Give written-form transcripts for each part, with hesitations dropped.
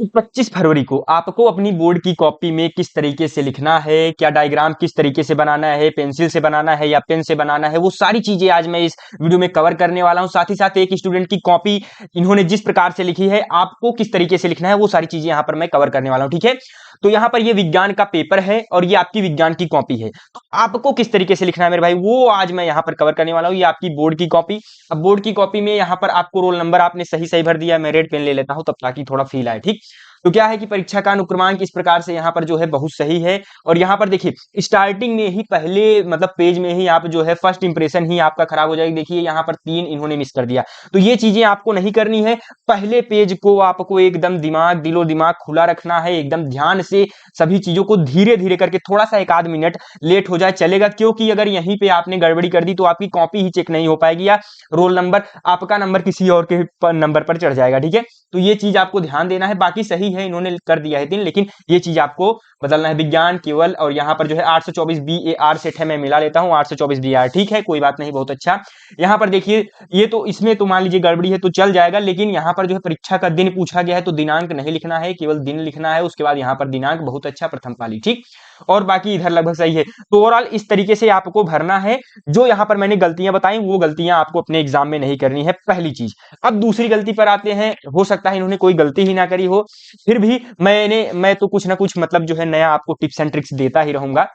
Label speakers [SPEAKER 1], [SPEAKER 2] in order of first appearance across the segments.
[SPEAKER 1] तो 25 फरवरी को आपको अपनी बोर्ड की कॉपी में किस तरीके से लिखना है, क्या डायग्राम किस तरीके से बनाना है, पेंसिल से बनाना है या पेन से बनाना है, वो सारी चीजें आज मैं इस वीडियो में कवर करने वाला हूं। साथ ही साथ एक स्टूडेंट की कॉपी इन्होंने जिस प्रकार से लिखी है, आपको किस तरीके से लिखना है, वो सारी चीजें यहां पर मैं कवर करने वाला हूं। ठीक है, तो यहां पर ये विज्ञान का पेपर है और ये आपकी विज्ञान की कॉपी है। तो आपको किस तरीके से लिखना है मेरे भाई, वो आज मैं यहां पर कवर करने वाला हूं। ये आपकी बोर्ड की कॉपी। अब बोर्ड की कॉपी में यहां पर आपको रोल नंबर आपने सही सही भर दिया, मैं रेड पेन ले लेता हूं तब ताकि थोड़ा फील आए। ठीक, तो क्या है कि परीक्षा का अनुक्रमांक इस प्रकार से यहाँ पर जो है बहुत सही है। और यहाँ पर देखिए स्टार्टिंग में ही पहले मतलब पेज में ही आप जो है फर्स्ट इंप्रेशन ही आपका खराब हो जाएगी। देखिए यहाँ पर 3 इन्होंने मिस कर दिया, तो ये चीजें आपको नहीं करनी है। पहले पेज को आपको एकदम दिलो दिमाग खुला रखना है, एकदम ध्यान से सभी चीजों को धीरे धीरे करके, थोड़ा सा एक आध मिनट लेट हो जाए चलेगा, क्योंकि अगर यहीं पे आपने गड़बड़ी कर दी तो आपकी कॉपी ही चेक नहीं हो पाएगी या रोल नंबर, आपका नंबर किसी और के नंबर पर चढ़ जाएगा। ठीक है, तो ये चीज आपको ध्यान देना है। बाकी सही है, इन्होंने कर दिया है 3, लेकिन ये चीज आपको बदलना है। विज्ञान केवल, और यहाँ पर जो है 824 बी ए आर सेट है, मैं मिला लेता हूँ 824 बी आर। ठीक है, कोई बात नहीं, बहुत अच्छा। यहाँ पर देखिए ये तो इसमें तो मान लीजिए गड़बड़ी है तो चल जाएगा, लेकिन यहाँ पर जो है परीक्षा का दिन पूछा गया है तो दिनांक नहीं लिखना है, केवल दिन लिखना है। उसके बाद यहाँ पर दिनांक, बहुत अच्छा, प्रथम पाली। ठीक, और बाकी इधर लगभग सही है। तो ओवरऑल इस तरीके से आपको भरना है। जो यहाँ पर मैंने गलतियां बताई वो गलतियां आपको अपने एग्जाम में नहीं करनी है, पहली चीज। अब दूसरी गलती पर आते हैं। हो सकता है इन्होंने कोई गलती ही ना करी हो, फिर भी मैं तो कुछ ना कुछ मतलब जो है नया आपको टिप्स एंड ट्रिक्स देता ही रहूंगा।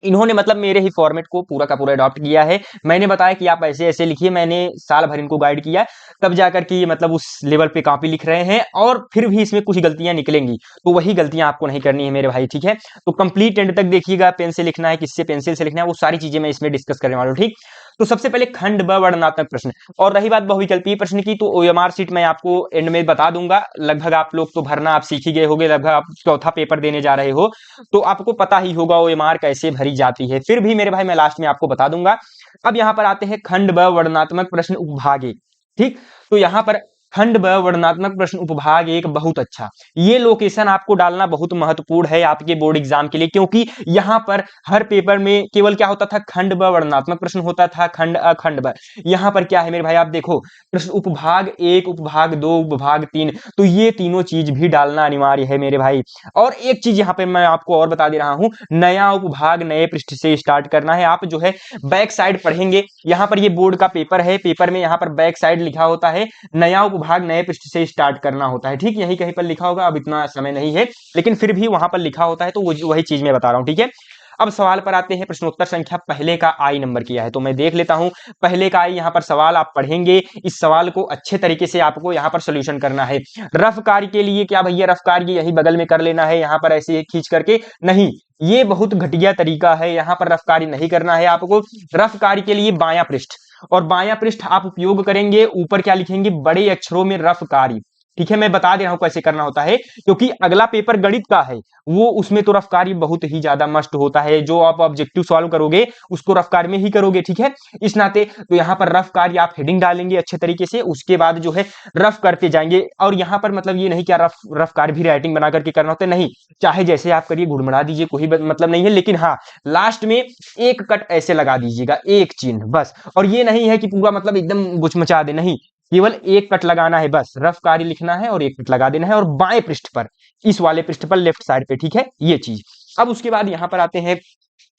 [SPEAKER 1] इन्होंने मतलब मेरे ही फॉर्मेट को पूरा का पूरा अडॉप्ट किया है। मैंने बताया कि आप ऐसे ऐसे लिखिए, मैंने साल भर इनको गाइड किया, तब जाकर के ये मतलब उस लेवल पे कॉपी लिख रहे हैं। और फिर भी इसमें कुछ गलतियां निकलेंगी, तो वही गलतियां आपको नहीं करनी है मेरे भाई। ठीक है, तो कंप्लीट एंड तक देखिएगा, पेन से लिखना है, किससे पेंसिल से लिखना है, वो सारी चीजें मैं इसमें डिस्कस करने वाला हूँ। ठीक, तो सबसे पहले खंड ब वर्णनात्मक प्रश्न। और रही बात बहुविकल्पीय प्रश्न की, तो ओएमआर सीट मैं आपको एंड में बता दूंगा। लगभग आप लोग तो भरना आप सीख ही गए होंगे, लगभग आप चौथा पेपर देने जा रहे हो तो आपको पता ही होगा ओएमआर कैसे भरी जाती है। फिर भी मेरे भाई मैं लास्ट में आपको बता दूंगा। अब यहां पर आते हैं खंड ब वर्णनात्मक प्रश्न उपभाग 1। ठीक, तो यहां पर खंड ब वर्णनात्मक प्रश्न उपभाग 1 बहुत अच्छा। ये लोकेशन आपको डालना बहुत महत्वपूर्ण है आपके बोर्ड एग्जाम के लिए, क्योंकि यहां पर हर पेपर में केवल क्या होता था, खंड ब वर्णनात्मक प्रश्न होता था, खंड अ खंड ब। यहां पर क्या है मेरे भाई, आप देखो प्रश्न उपभाग 1, उपभाग 2, उपभाग 3, तो ये तीनों चीज भी डालना अनिवार्य है मेरे भाई। और एक चीज यहाँ पे मैं आपको और बता दे रहा हूं, नया उपभाग नए पृष्ठ से स्टार्ट करना है। आप जो है बैक साइड पढ़ेंगे, यहाँ पर ये बोर्ड का पेपर है, पेपर में यहाँ पर बैक साइड लिखा होता है नया उपभाग नए पृष्ठ से स्टार्ट करना होता है। ठीक, यही कहीं पर लिखा होगा, अब इतना समय नहीं है, लेकिन फिर भी वहां पर लिखा होता है, तो वही चीज मैं बता रहा हूं। ठीक है, अब सवाल पर आते हैं। प्रश्नोत्तर संख्या पहले का आई नंबर किया है, तो मैं देख लेता हूं। पहले का आई, यहाँ पर सवाल आप पढ़ेंगे, इस सवाल को अच्छे तरीके से आपको यहाँ पर सोल्यूशन करना है। रफ कार्य के लिए क्या भैया, रफ कार्य यही बगल में कर लेना है, यहाँ पर ऐसे खींच करके नहीं, ये बहुत घटिया तरीका है, यहाँ पर रफ कार्य नहीं करना है आपको। रफ कार्य के लिए बायां पृष्ठ, और बायां पृष्ठ आप उपयोग करेंगे, ऊपर क्या लिखेंगे, बड़े अक्षरों में रफ कार्य। ठीक है, मैं बता दे रहा हूं कैसे करना होता है, क्योंकि अगला पेपर गणित का है, वो उसमें तो रफ कार्य बहुत ही ज्यादा मस्ट होता है। जो आप ऑब्जेक्टिव सॉल्व करोगे उसको रफ कार्य में ही करोगे। ठीक है, इस नाते तो यहाँ पर रफ कार्य आप हेडिंग डालेंगे अच्छे तरीके से, उसके बाद जो है रफ करते जाएंगे। और यहाँ पर मतलब ये नहीं कि रफ कार्य भी राइटिंग बना करके करना होता है, नहीं, चाहे जैसे आप करिए, घुड़मड़ा दीजिए, कोई मतलब नहीं है, लेकिन हाँ लास्ट में एक कट ऐसे लगा दीजिएगा, एक चिन्ह बस। और ये नहीं है कि पूरा मतलब एकदम गुचमचा दे, नहीं, केवल एक कट लगाना है बस, रफ कार्य लिखना है और एक कट लगा देना है, और बाएं पृष्ठ पर, इस वाले पृष्ठ पर, लेफ्ट साइड पे। ठीक है, ये चीज। अब उसके बाद यहां पर आते हैं,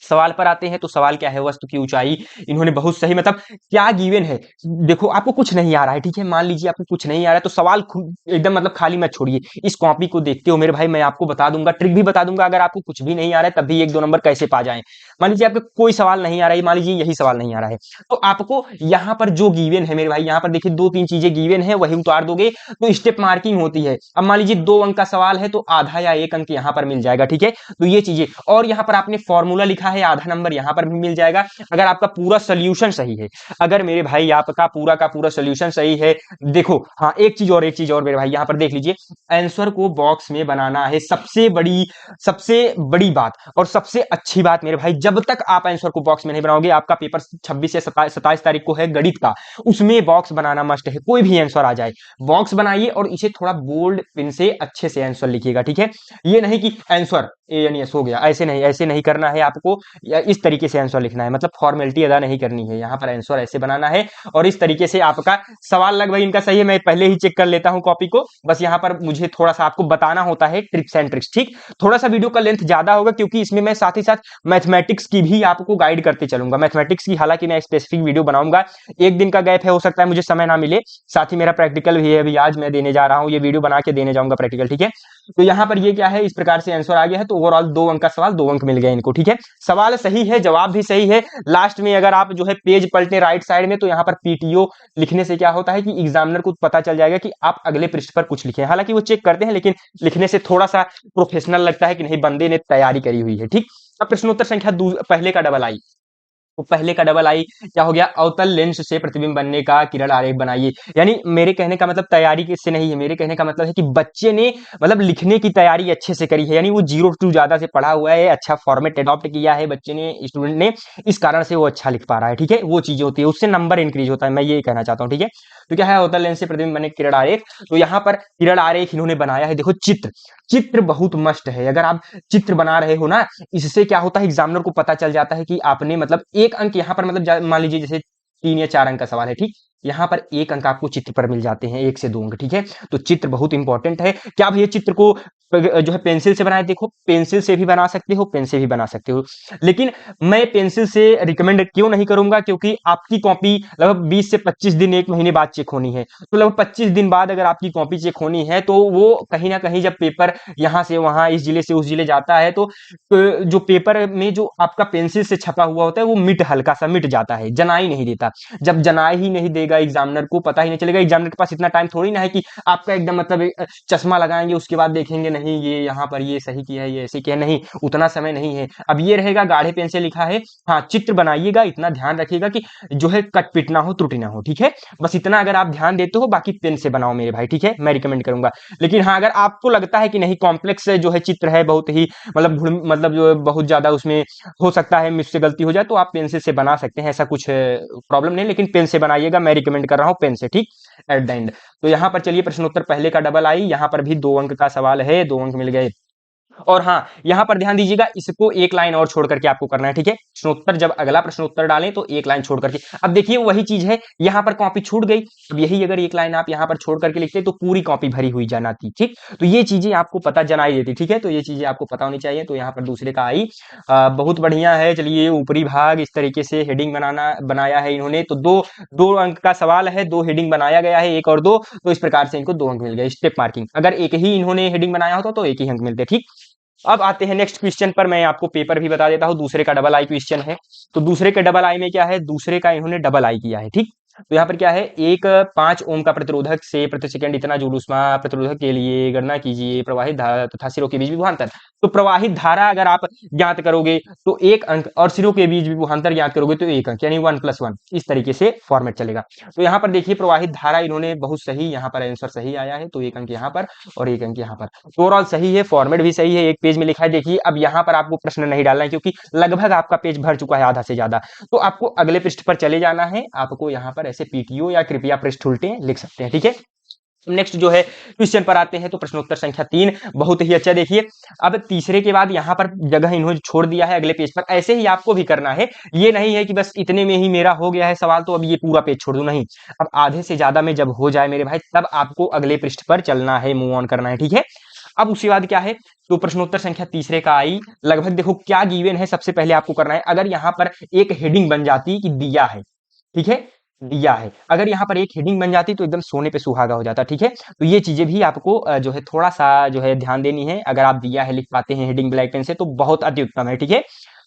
[SPEAKER 1] सवाल पर आते हैं। तो सवाल क्या है, वस्तु की ऊंचाई। इन्होंने बहुत सही मतलब क्या गिवन है, देखो आपको कुछ नहीं आ रहा है, ठीक है, मान लीजिए आपको कुछ नहीं आ रहा है, तो सवाल एकदम मतलब खाली मत छोड़िए, इस कॉपी को देखते हो मेरे भाई, मैं आपको बता दूंगा, ट्रिक भी बता दूंगा। अगर आपको कुछ भी नहीं आ रहा है तब भी 1-2 नंबर कैसे पा जाएं। मान लीजिए आपको कोई सवाल नहीं आ रहा है, मान लीजिए यही सवाल नहीं आ रहा है, तो आपको यहाँ पर जो गिवन है मेरे भाई, यहाँ पर देखिए 2-3 चीजें गिवन है, वही उतार दोगे तो स्टेप मार्किंग होती है। अब मान लीजिए 2 अंक का सवाल है तो आधा या 1 अंक यहाँ पर मिल जाएगा। ठीक है, तो ये चीजें, और यहाँ पर आपने फॉर्मूला लिखा है, आधा नंबर यहाँ पर भी मिल जाएगा, अगर आपका पूरा सोल्यूशन सही है। अगर मेरे भाई आपका पूरा का पूरा सोल्यूशन सही है, देखो हाँ एक चीज और मेरे भाई, यहाँ पर देख लीजिए, आंसर को बॉक्स में बनाना है सबसे बड़ी बात और सबसे अच्छी बात मेरे भाई। जब तक आप आंसर को बॉक्स में नहीं बनाओगे, आपका पेपर 26 से 27 तारीख को है गणित का, उसमें बॉक्स बनाना मस्ट है। कोई भी आंसर आ जाए बॉक्स बनाइए, और इसे थोड़ा बोल्ड पेन से अच्छे से आंसर लिखिएगा। ठीक है, ये नहीं कि आंसर यानी यस हो गया, ऐसे नहीं करना है आपको, या इस तरीके से आंसर लिखना है, मतलब फॉर्मेलिटी अदा नहीं करनी है, यहाँ पर आंसर ऐसे बनाना है और इस तरीके से आपका सवाल लगभग इनका सही है। मैं पहले ही चेक कर लेता हूँ कॉपी को, बस यहाँ पर मुझे थोड़ा सा आपको बताना होता है ट्रिप्स एंड ट्रिक्स, ठीक। थोड़ा सा वीडियो का लेंथ ज्यादा होगा क्योंकि इसमें मैं साथ ही साथ मैथमेटिक्स की भी आपको गाइड करते चलूंगा। मैथमेटिक्स की हालांकि मैं स्पेसिफिक वीडियो बनाऊंगा, एक दिन का गैप है, हो सकता है मुझे समय ना मिले, साथ ही मेरा प्रैक्टिकल भी है, अभी आज मैं देने जा रहा हूँ, ये वीडियो बना के देने जाऊंगा प्रैक्टिकल, ठीक है। तो यहाँ पर ये क्या है, इस प्रकार से आंसर आ गया है, तो ओवरऑल 2 अंक का सवाल, 2 अंक मिल गए इनको, ठीक है। सवाल सही है, जवाब भी सही है। लास्ट में अगर आप जो है पेज पलटे राइट साइड में, तो यहाँ पर पीटीओ लिखने से क्या होता है कि एग्जामिनर को पता चल जाएगा कि आप अगले पृष्ठ पर कुछ लिखे, हालांकि वो चेक करते हैं, लेकिन लिखने से थोड़ा सा प्रोफेशनल लगता है कि नहीं बंदे ने तैयारी करी हुई है, ठीक। अब प्रश्नोत्तर संख्या पहले का डबल आई, तो पहले का डबल आई क्या हो गया, अवतल लेंस से प्रतिबिंब बनने का किरण आरेख बनाइए। यानी मेरे कहने का मतलब तैयारी से नहीं है, मेरे कहने का मतलब है कि बच्चे ने मतलब लिखने की तैयारी अच्छे से करी है, यानी वो 0 to ज्यादा से पढ़ा हुआ है, अच्छा फॉर्मेट अडॉप्ट किया है बच्चे ने, स्टूडेंट ने, इस कारण से वो अच्छा लिख पा रहा है, ठीक है। वो चीजें होती है, उससे नंबर इंक्रीज होता है, मैं ये कहना चाहता हूँ, ठीक है। तो क्या है, अवतल लेंस से प्रतिबिंब बने किरण आरेख, तो यहाँ पर किरण आरेख इन्होंने बनाया है, देखो चित्र, चित्र बहुत मस्ट है। अगर आप चित्र बना रहे हो ना, इससे क्या होता है, एग्जामिनर को पता चल जाता है कि आपने मतलब एक अंक यहाँ पर मतलब मान लीजिए जैसे 3 या 4 अंक का सवाल है, ठीक, यहाँ पर एक अंक आपको चित्र पर मिल जाते हैं, 1 से 2 अंक, ठीक है। तो चित्र बहुत इंपॉर्टेंट है। क्या भैया चित्र को जो है पेंसिल से बनाए, देखो पेंसिल से भी बना सकते हो, पेन से भी बना सकते हो, लेकिन मैं पेंसिल से रिकमेंड क्यों नहीं करूंगा, क्योंकि आपकी कॉपी लगभग 20 से 25 दिन, 1 महीने बाद चेक होनी है, तो लगभग 25 दिन बाद अगर आपकी कॉपी चेक होनी है, तो वो कहीं ना कहीं जब पेपर यहाँ से वहां, इस जिले से उस जिले जाता है, तो जो पेपर में जो आपका पेंसिल से छपा हुआ होता है वो हल्का सा मिट जाता है, जनाई नहीं देता। जब जनाई ही नहीं देगा, एग्जामिनर को पता ही नहीं चलेगा, एग्जामिनर के पास इतना टाइम थोड़ी ना है कि आपका एकदम मतलब चश्मा लगाएंगे उसके बाद देखेंगे नहीं ये यहाँ पर ये सही किया है, ये ऐसे किया है, नहीं, उतना समय नहीं है। अब ये रहेगा गाढ़े पेन से लिखा है, हाँ चित्र बनाइएगा, इतना ध्यान रखिएगा कि जो है कट पिट ना हो, त्रुटि ना हो, ठीक है। बस इतना अगर आप ध्यान देते हो, बाकी पेन से बनाओ मेरे भाई, ठीक है, मैं रिकमेंड करूंगा। लेकिन हाँ, अगर आपको लगता है कि नहीं कॉम्प्लेक्स जो है चित्र है, बहुत ही मतलब जो है बहुत ज्यादा उसमें हो सकता है मुझसे गलती हो जाए, तो आप पेंसिल से बना सकते हैं, ऐसा कुछ प्रॉब्लम नहीं, लेकिन पेन से बनाइएगा, मैं रिकमेंड कर रहा हूँ पेन से, ठीक, एट द एंड। तो यहाँ पर चलिए प्रश्नोत्तर पहले का डबल आई, यहाँ पर भी 2 अंक का सवाल है, 2 अंक मिल गए। और हाँ, यहां पर ध्यान दीजिएगा, इसको एक लाइन और छोड़ करके आपको करना है, ठीक है। प्रश्नोत्तर जब अगला प्रश्नोत्तर डालें तो एक लाइन छोड़ करके, अब देखिए वही चीज है, यहां पर कॉपी छूट गई, अब यही अगर एक लाइन आप यहां पर छोड़ करके लिखते तो पूरी कॉपी भरी हुई जाती, ठीक। तो ये चीजें आपको पता जनाई देती, ठीक है, तो ये चीजें आपको पता होनी चाहिए। तो यहाँ पर दूसरे का आई, बहुत बढ़िया है। चलिए ऊपरी भाग इस तरीके से हेडिंग बनाया है इन्होंने, तो दो दो अंक का सवाल है, 2 हेडिंग बनाया गया है, 1 और 2, तो इस प्रकार से इनको 2 अंक मिल गए। स्टेप मार्किंग, अगर एक ही इन्होंने हेडिंग बनाया होता तो 1 ही अंक मिलते, ठीक। अब आते हैं नेक्स्ट क्वेश्चन पर, मैं आपको पेपर भी बता देता हूं, दूसरे का डबल आई क्वेश्चन है। तो दूसरे के डबल आई में क्या है, दूसरे का इन्होंने डबल आई किया है, ठीक। तो यहाँ पर क्या है, एक 5 ओम का प्रतिरोधक से प्रति सेकंड इतना जूल ऊष्मा प्रतिरोधक के लिए गणना कीजिए, प्रवाहित धारा तथा सिरों के बीच विभवांतर। तो प्रवाहित धारा अगर आप ज्ञात करोगे तो 1 अंक, और सिरों के बीच विभवांतर ज्ञात करोगे तो 1 अंक, यानी 1+1, इस तरीके से फॉर्मेट चलेगा। तो यहाँ पर देखिए प्रवाहित धारा इन्होंने बहुत सही, यहाँ पर आंसर सही आया है, तो 1 अंक यहाँ पर और 1 अंक यहाँ पर। ओवरऑल सही है, फॉर्मेट भी सही है, एक पेज में लिखा है। देखिए अब यहाँ पर आपको प्रश्न नहीं डालना है, क्योंकि लगभग आपका पेज भर चुका है आधा से ज्यादा, तो आपको अगले पृष्ठ पर चले जाना है। आपको यहाँ पर ऐसे पीटीओ या कृपया पृष्ठ उल्टे लिख सकते हैं, ठीक है। नेक्स्ट जो है क्वेश्चन पर आते हैं, तो प्रश्नोत्तर संख्या 3 बहुत ही अच्छा। देखिए अब तीसरे के बाद यहाँ पर जगह इन्होंने छोड़ दिया है अगले पेज पर, ऐसे ही आपको भी करना है। ये नहीं है कि बस इतने में ही मेरा हो गया है सवाल तो अब ये पूरा पेज छोड़ दूं, नहीं। अब आधे से ज्यादा में जब हो जाए मेरे भाई, तब आपको अगले पृष्ठ पर चलना है, मूव ऑन करना है, ठीक है। अब उसके बाद क्या है, तो प्रश्नोत्तर संख्या तीसरे का आई, लगभग देखो क्या गिवन है, सबसे पहले आपको करना है, अगर यहाँ पर एक हेडिंग बन जाती कि दिया है, ठीक है, दिया है, अगर यहाँ पर एक हेडिंग बन जाती तो एकदम सोने पे सुहागा हो जाता, ठीक है। तो ये चीजें भी आपको जो है थोड़ा सा जो है ध्यान देनी है। अगर आप दिया है लिख पाते हैं हेडिंग ब्लैक पेन से तो बहुत अति उत्तम है, ठीक है।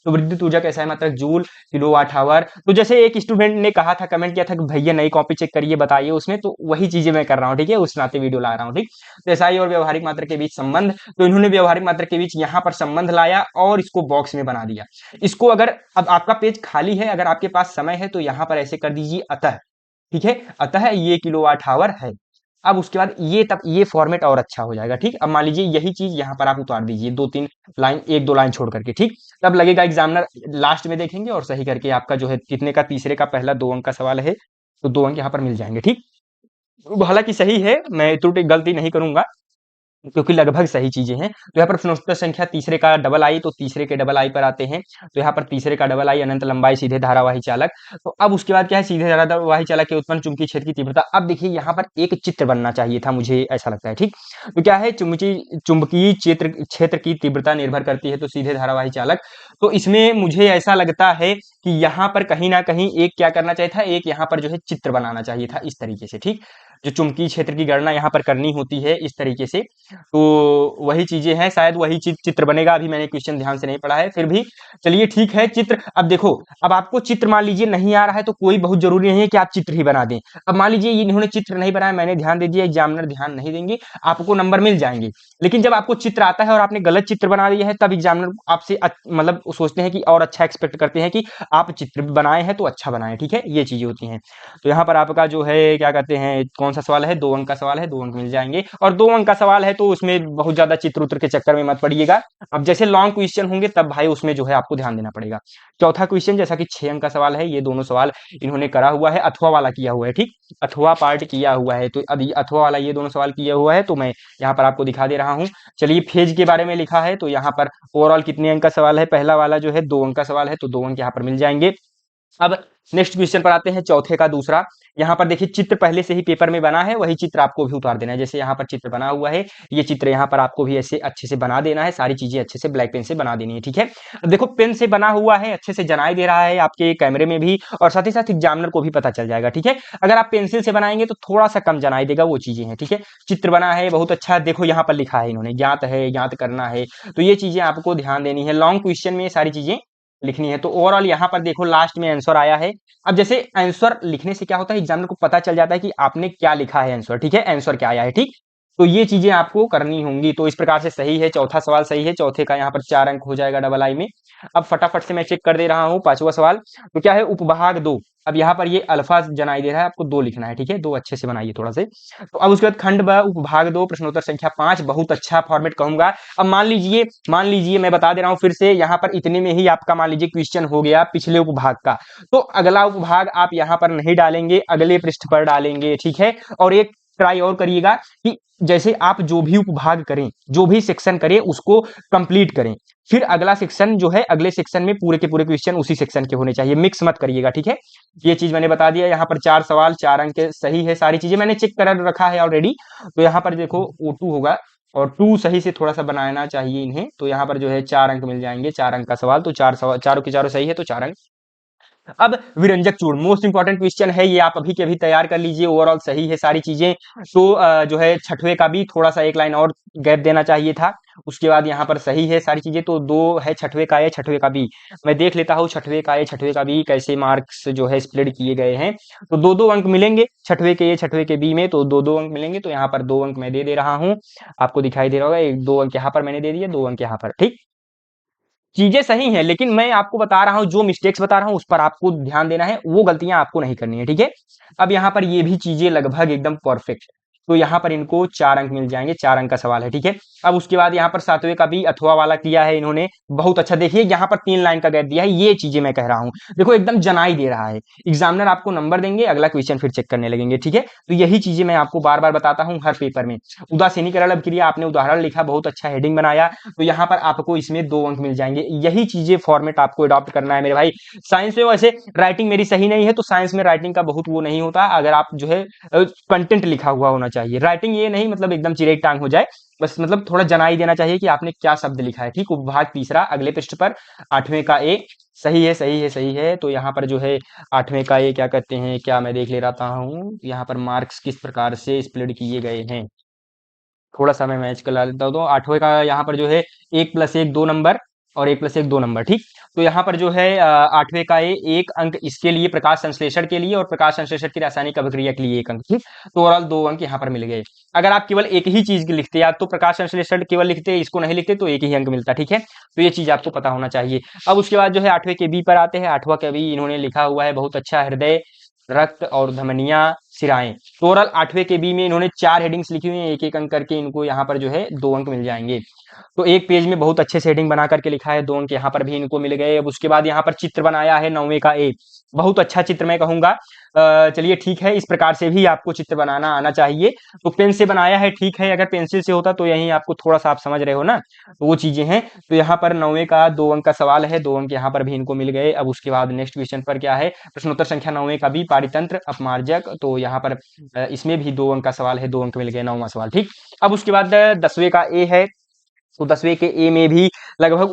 [SPEAKER 1] तो विद्युत ऊर्जा कैसा है, मतलब जूल किलोवाट आवर। तो जैसे एक स्टूडेंट ने कहा था, कमेंट किया था कि भैया नई कॉपी चेक करिए बताइए उसमें, तो वही चीजें मैं कर रहा हूँ, ठीक है, उस नाते वीडियो ला रहा हूँ, ठीक। तो एसआई और व्यवहारिक मात्रा के बीच संबंध, तो इन्होंने व्यवहारिक मात्रा के बीच यहाँ पर संबंध लाया और इसको बॉक्स में बना दिया। इसको अगर अब आपका पेज खाली है, अगर आपके पास समय है, तो यहाँ पर ऐसे कर दीजिए अतः, ठीक है, अतः ये किलोवाट आवर है। अब उसके बाद ये तब ये फॉर्मेट और अच्छा हो जाएगा, ठीक। अब मान लीजिए यही चीज यहाँ पर आप उतार दीजिए, 2-3 लाइन, 1-2 लाइन छोड़ करके, ठीक। तब लगेगा एग्जामिनर लास्ट में देखेंगे और सही करके आपका जो है कितने का, तीसरे का पहला 2 अंक का सवाल है, तो 2 अंक यहाँ पर मिल जाएंगे, ठीक। हालांकि सही है, मैं त्रुटि गलती नहीं करूंगा। क्योंकि लगभग सही चीजें हैं। तो यहाँ पर प्रश्नोत्तर संख्या तीसरे का डबल आई, तो तीसरे के डबल आई पर आते हैं। तो यहाँ पर तीसरे का डबल आई, अनंत लंबाई सीधे धारावाही चालक। तो अब उसके बाद क्या है, सीधे धारावाही चालक के उत्पन्न चुंबकीय क्षेत्र की तीव्रता। अब देखिए यहाँ पर एक चित्र बनना चाहिए था, मुझे ऐसा लगता है। ठीक, तो क्या है, चुंबकीय चुंबकीय क्षेत्र क्षेत्र की तीव्रता निर्भर करती है तो सीधे धारावाही चालक। तो इसमें मुझे ऐसा लगता है कि यहाँ पर कहीं ना कहीं एक क्या करना चाहिए था, एक यहाँ पर जो है चित्र बनाना चाहिए था इस तरीके से। ठीक, जो चुंबकीय क्षेत्र की गणना यहाँ पर करनी होती है इस तरीके से। तो वही चीजें हैं, शायद वही चित्र बनेगा। अभी मैंने क्वेश्चन ध्यान से नहीं पढ़ा है, फिर भी चलिए ठीक है। चित्र, अब देखो, अब आपको चित्र मान लीजिए नहीं आ रहा है तो कोई बहुत जरूरी नहीं है कि आप चित्र ही बना दें। अब मान लीजिए इन्होंने चित्र नहीं बनाया, मैंने ध्यान दे दिया, एग्जामिनर ध्यान नहीं देंगे, आपको नंबर मिल जाएंगे। लेकिन जब आपको चित्र आता है और आपने गलत चित्र बना दिया है, तब एग्जामिनर आपसे मतलब सोचते हैं कि और अच्छा एक्सपेक्ट करते हैं कि आप चित्र बनाए हैं तो अच्छा बनाए। ठीक है, ये चीजें होती हैं। तो यहाँ पर आपका जो है क्या कहते हैं, कौन सा सवाल है, 2 अंक का सवाल है, 2 अंक मिल जाएंगे। और 2 अंक का सवाल है तो उसमें बहुत ज्यादा चित्र उत्र के चक्कर में मत पड़िएगा। अब जैसे लॉन्ग क्वेश्चन होंगे तब भाई उसमें जो है आपको ध्यान देना पड़ेगा। चौथा क्वेश्चन जैसा कि 6 अंक का सवाल है, ये दोनों सवाल इन्होंने करा हुआ है, अथवा वाला किया हुआ है। ठीक, अथवा पार्ट किया हुआ है। तो अब अथवा वाला ये दोनों सवाल किया हुआ है, तो मैं यहाँ पर आपको दिखा दे रहा हूँ। चलिए, फेज के बारे में लिखा है, तो यहाँ पर ओवरऑल कितने अंक का सवाल है, पहला वाला जो है 2 अंक का सवाल है, तो 2 अंक यहाँ पर मिल जाएंगे। अब नेक्स्ट क्वेश्चन पर आते हैं, चौथे का दूसरा। यहाँ पर देखिए चित्र पहले से ही पेपर में बना है, वही चित्र आपको भी उतार देना है। जैसे यहाँ पर चित्र बना हुआ है, ये चित्र यहाँ पर आपको भी ऐसे अच्छे से बना देना है, सारी चीजें अच्छे से ब्लैक पेन से बना देनी है। ठीक है, अब देखो पेन से बना हुआ है, अच्छे से जनाई दे रहा है आपके कैमरे में भी, और साथ ही साथ एग्जामिनर को भी पता चल जाएगा। ठीक है, अगर आप पेंसिल से बनाएंगे तो थोड़ा सा कम जनाई देगा, वो चीजें हैं। ठीक है, चित्र बना है बहुत अच्छा, देखो यहाँ पर लिखा है इन्होंने, ज्ञात है, ज्ञात करना है, तो ये चीजें आपको ध्यान देनी है। लॉन्ग क्वेश्चन में ये सारी चीजें लिखनी है। तो ओवरऑल यहाँ पर देखो लास्ट में आंसर आया है। अब जैसे आंसर लिखने से क्या होता है, एग्जामिनर को पता चल जाता है कि आपने क्या लिखा है आंसर। ठीक है, आंसर क्या आया है। ठीक, तो ये चीजें आपको करनी होंगी। तो इस प्रकार से सही है, चौथा सवाल सही है, चौथे का यहाँ पर 4 अंक हो जाएगा डबल आई में। अब फटाफट से मैं चेक कर दे रहा हूँ पांचवा सवाल। तो क्या है, उपभाग 2। अब यहाँ पर ये अल्फा जनाई दे रहा है, आपको 2 लिखना है। ठीक है, 2 अच्छे से बनाइए थोड़ा से। तो अब उसके बाद खंड ब उपभाग 2 प्रश्नोत्तर संख्या 5, बहुत अच्छा फॉर्मेट कहूंगा। अब मान लीजिए मैं बता दे रहा हूँ फिर से, यहाँ पर इतने में ही आपका मान लीजिए क्वेश्चन हो गया पिछले उपभाग का, तो अगला उपभाग आप यहाँ पर नहीं डालेंगे, अगले पृष्ठ पर डालेंगे। ठीक है, और एक ट्राई और करिएगा कि जैसे आप जो भी उपभाग करें, जो भी सेक्शन करें, उसको कंप्लीट करें। फिर अगला सेक्शन जो है, अगले सेक्शन में पूरे के पूरे क्वेश्चन उसी सेक्शन के होने चाहिए, मिक्स मत करिएगा। ठीक है, ये चीज मैंने बता दिया। यहाँ पर 4 सवाल 4 अंक के सही है, सारी चीजें मैंने चेक कर रखा है ऑलरेडी। तो यहाँ पर देखो O2 होगा, और 2 सही से थोड़ा सा बनाना चाहिए इन्हें। तो यहाँ पर जो है 4 अंक मिल जाएंगे, 4 अंक का सवाल। तो 4 सवाल, चारों के चारों सही है, तो 4 अंक। अब विरंजक चूर्ण मोस्ट इंपॉर्टेंट क्वेश्चन है ये, आप अभी के अभी तैयार कर लीजिए। ओवरऑल सही है सारी चीजें। तो जो है छठवें का भी थोड़ा सा एक लाइन और गैप देना चाहिए था। उसके बाद यहाँ पर सही है सारी चीजें। तो 2 है छठवें का, है छठवें का भी। मैं देख लेता हूँ छठवें का, है छठवें का भी कैसे मार्क्स जो है स्प्लिट किए गए हैं। तो 2-2 अंक मिलेंगे छठवें के, ये छठवें के बी में, तो 2-2 अंक मिलेंगे। तो यहाँ पर 2 अंक मैं दे दे रहा हूँ, आपको दिखाई दे रहा होगा। 1-2 अंक यहाँ पर मैंने दे दिए, 2 अंक यहाँ पर। ठीक, चीजें सही हैं, लेकिन मैं आपको बता रहा हूं, जो मिस्टेक्स बता रहा हूं उस पर आपको ध्यान देना है, वो गलतियां आपको नहीं करनी है। ठीक है, अब यहां पर ये भी चीजें लगभग एकदम परफेक्ट। तो यहां पर इनको 4 अंक मिल जाएंगे, 4 अंक का सवाल है। ठीक है, अब उसके बाद यहां पर सातवें का भी अथवा वाला किया है इन्होंने, बहुत अच्छा। देखिए यहां पर 3 लाइन का गैप दिया है, ये चीजें मैं कह रहा हूं, देखो एकदम जनाई दे रहा है। एग्जामिनर आपको नंबर देंगे, अगला क्वेश्चन फिर चेक करने लगेंगे। ठीक है, तो यही चीजें मैं आपको बार बार बताता हूं हर पेपर में। उदासीनीकरण अभिक्रिया आपने उदाहरण लिखा, बहुत अच्छा हेडिंग बनाया, तो यहाँ पर आपको इसमें 2 अंक मिल जाएंगे। यही चीजें फॉर्मेट आपको अडॉप्ट करना है मेरे भाई। साइंस में वैसे राइटिंग मेरी सही नहीं है, तो साइंस में राइटिंग का बहुत वो नहीं होता। अगर आप जो है कंटेंट लिखा हुआ होना चाहिए, राइटिंग ये नहीं मतलब एकदम चिरेक टांग हो जाए, बस मतलब थोड़ा जनाई देना चाहिए कि आपने क्या शब्द लिखा है। ठीक, उपभाग तीसरा अगले पृष्ठ पर, 8वें का ए। सही है, सही है, सही है। तो यहाँ पर जो है 8वें का ए क्या कहते हैं, क्या मैं देख ले रहा हूँ यहाँ पर मार्क्स किस प्रकार से स्प्लिट किए गए हैं, थोड़ा सा मैं मैच करा लेता हूँ। तो 8वें का यहाँ पर जो है 1+1 2 नंबर, और 1+1 2 नंबर। ठीक, तो यहाँ पर जो है 8वें का 1 अंक इसके लिए, प्रकाश संश्लेषण के लिए, और प्रकाश संश्लेषण की रासायनिक अभिक्रिया के लिए 1 अंक। ठीक, तो ओवरऑल 2 अंक यहाँ पर मिल गए। अगर आप केवल एक ही चीज लिखते, या तो प्रकाश संश्लेषण केवल लिखते, इसको नहीं लिखते, तो 1 ही अंक मिलता। ठीक है, तो ये चीज आपको पता होना चाहिए। अब उसके बाद जो है 8वें के बी पर आते हैं। 8वां के बी इन्होंने लिखा हुआ है बहुत अच्छा, हृदय, रक्त और धमनियां, सिराएं। तो ओवरऑल 8वें के बी में इन्होंने 4 हेडिंग्स लिखी हुई हैं, एक एक अंक करके इनको यहाँ पर जो है 2 अंक मिल जाएंगे। तो एक पेज में बहुत अच्छे से हेडिंग बना करके लिखा है, 2 अंक यहाँ पर भी इनको मिल गए। अब उसके बाद यहाँ पर चित्र बनाया है 9वें का ए, बहुत अच्छा चित्र मैं कहूंगा। चलिए ठीक है, इस प्रकार से भी आपको चित्र बनाना आना चाहिए। तो पेन से बनाया है ठीक है, अगर पेंसिल से होता तो यहीं आपको थोड़ा सा आप समझ रहे हो ना, तो वो चीजें हैं। तो यहाँ पर 9वें का 2 अंक का सवाल है, 2 अंक यहाँ पर भी इनको मिल गए। अब उसके बाद नेक्स्ट क्वेश्चन पर क्या है, प्रश्नोत्तर संख्या 9वें का भी पारितंत्र अपमार्जक, तो यहाँ पर इसमें भी 2 अंक का सवाल है, 2 अंक मिल गए, 9वां सवाल ठीक। अब उसके बाद 10वें का ए है, तो 10वें के ए में भी लगभग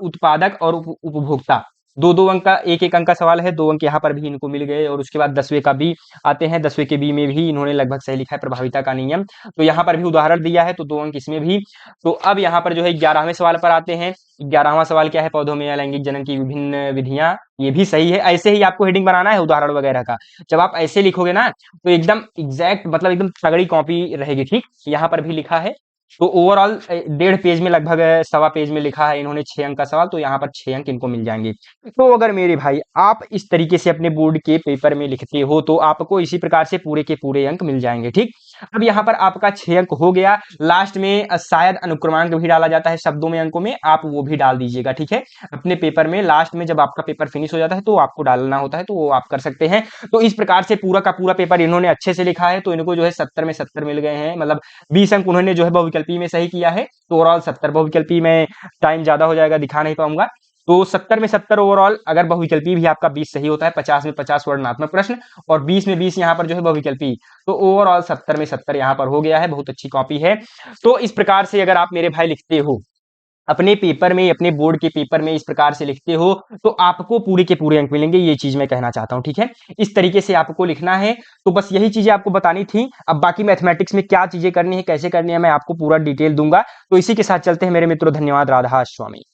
[SPEAKER 1] उत्पादक और उपभोक्ता, दो दो अंक का, एक एक अंक का सवाल है, 2 अंक यहाँ पर भी इनको मिल गए। और उसके बाद 10वें का बी आते हैं, 10वें के बी में भी इन्होंने लगभग सही लिखा है, प्रभाविता का नियम, तो यहाँ पर भी उदाहरण दिया है, तो 2 अंक इसमें भी। तो अब यहाँ पर जो है 11वें सवाल पर आते हैं। 11वां सवाल क्या है, पौधों में अलैंगिक जनन की विभिन्न विधियां, ये भी सही है। ऐसे ही आपको हेडिंग बनाना है उदाहरण वगैरह का, जब आप ऐसे लिखोगे ना तो एकदम एग्जैक्ट, मतलब एकदम तगड़ी कॉपी रहेगी ठीक। यहाँ पर भी लिखा है, तो ओवरऑल 1.5 पेज में, लगभग सवा पेज में लिखा है इन्होंने 6 अंक का सवाल, तो यहाँ पर 6 अंक इनको मिल जाएंगे। तो अगर मेरे भाई आप इस तरीके से अपने बोर्ड के पेपर में लिखते हो तो आपको इसी प्रकार से पूरे के पूरे अंक मिल जाएंगे ठीक। अब यहाँ पर आपका 6 अंक हो गया। लास्ट में शायद अनुक्रमांक भी डाला जाता है शब्दों में, अंकों में, आप वो भी डाल दीजिएगा ठीक है। अपने पेपर में लास्ट में जब आपका पेपर फिनिश हो जाता है तो आपको डालना होता है, तो वो आप कर सकते हैं। तो इस प्रकार से पूरा का पूरा पेपर इन्होंने अच्छे से लिखा है, तो इनको जो है 70 में 70 मिल गए हैं, मतलब 20 अंक उन्होंने जो है बहुविकल्पी में सही किया है, तो ओवरऑल 70। बहुविकल्पी में टाइम ज्यादा हो जाएगा, दिखा नहीं पाऊंगा, तो 70 में 70 ओवरऑल। अगर बहुविकल्पी भी आपका 20 सही होता है, 50 में 50 वर्णनात्मक प्रश्न और 20 में 20 यहाँ पर जो है बहुविकल्पी, तो ओवरऑल 70 में 70 यहाँ पर हो गया है। बहुत अच्छी कॉपी है। तो इस प्रकार से अगर आप मेरे भाई लिखते हो अपने पेपर में, अपने बोर्ड के पेपर में इस प्रकार से लिखते हो तो आपको पूरे के पूरे अंक मिलेंगे, ये चीज मैं कहना चाहता हूं ठीक है। इस तरीके से आपको लिखना है। तो बस यही चीजें आपको बतानी थी। अब बाकी मैथमेटिक्स में क्या चीजें करनी है, कैसे करनी है, मैं आपको पूरा डिटेल दूंगा। तो इसी के साथ चलते हैं मेरे मित्रों, धन्यवाद, राधा स्वामी।